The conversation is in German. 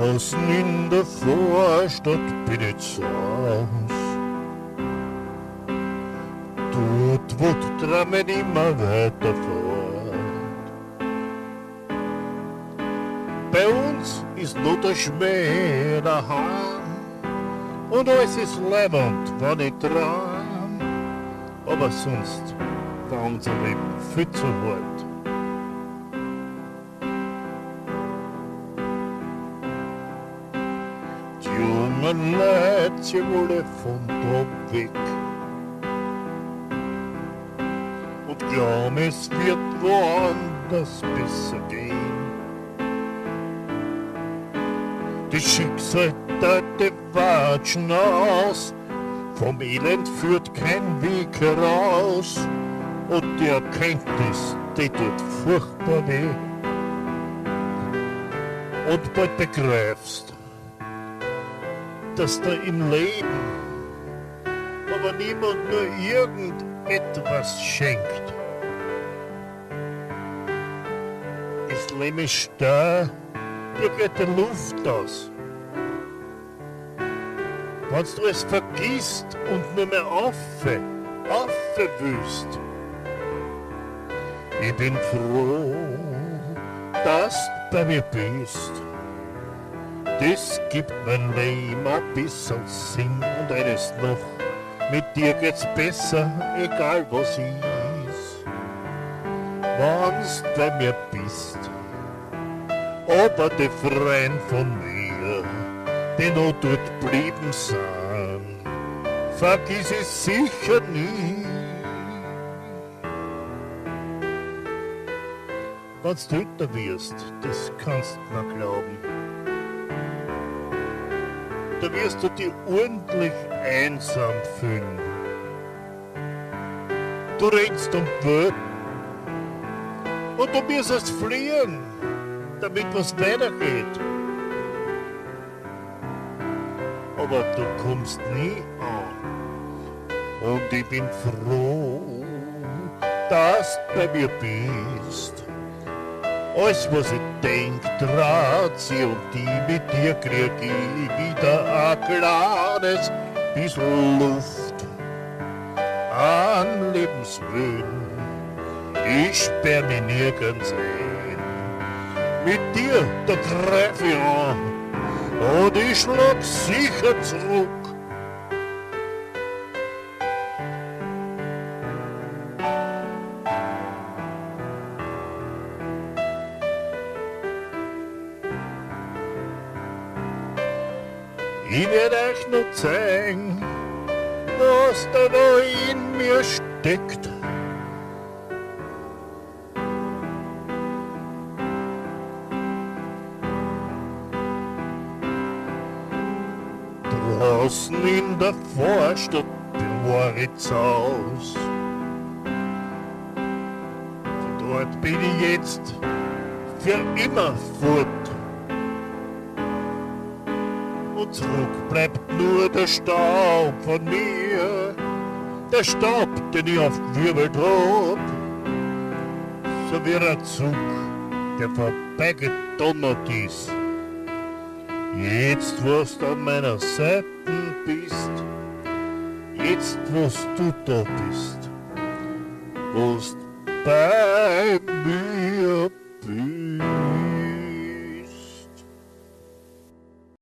Draußen in der Vorstadt bin ich zu Haus. Dort, wo die Trammen immer weiter fährt. Bei uns ist nur der Schmäh daheim und alles ist leibend, wenn ich träum. Aber sonst war unser Leben viel zu hart. Die jungen Leute, sie wollen von da weg und glauben, es wird woanders besser gehen. Die Schicksal die watschen aus, vom Elend führt kein Weg heraus und die Erkenntnis, die tut furchtbar weh. Und bald begreifst, dass da im Leben aber niemand nur irgendetwas schenkt. Das Leben ist starr, dir geht die Luft aus. Wenn du es vergisst und nur mehr auffe willst. Ich bin froh, dass du bei mir bist. Das gibt mein Leben ein bisschen Sinn und eines noch. Mit dir geht's besser, egal was ist. Wenn's bei mir bist. Aber die Freunde von mir, die noch dort blieben sind, vergiss ich sicher nie. Wenn du älter wirst, das kannst du mir glauben, da wirst du dich ordentlich einsam fühlen. Du rennst um die Welt und du wirst es fliehen, damit was weitergeht. Aber du kommst nie an. Und ich bin froh, dass du bei mir bist. Alles, was ich denk, draht sie und die mit dir krieg ich wieder ein kleines bisschen Luft an Lebenswillen. Ich sperr mich nirgends ein. Mit dir, da greif ich an und ich schlag sicher zurück. Ich werde euch noch zeigen, was da noch in mir steckt. Draußen in der Vorstadt bewahre ich zu Haus. Von dort bin ich jetzt für immer fort. Und zurück bleibt nur der Staub von mir, der Staub, den ich auf Wirbel hab, so wie ein Zug, der vorbeigedonnert ist. Jetzt, wo du an meiner Seite bist, jetzt, wo du da bist, wo du bei mir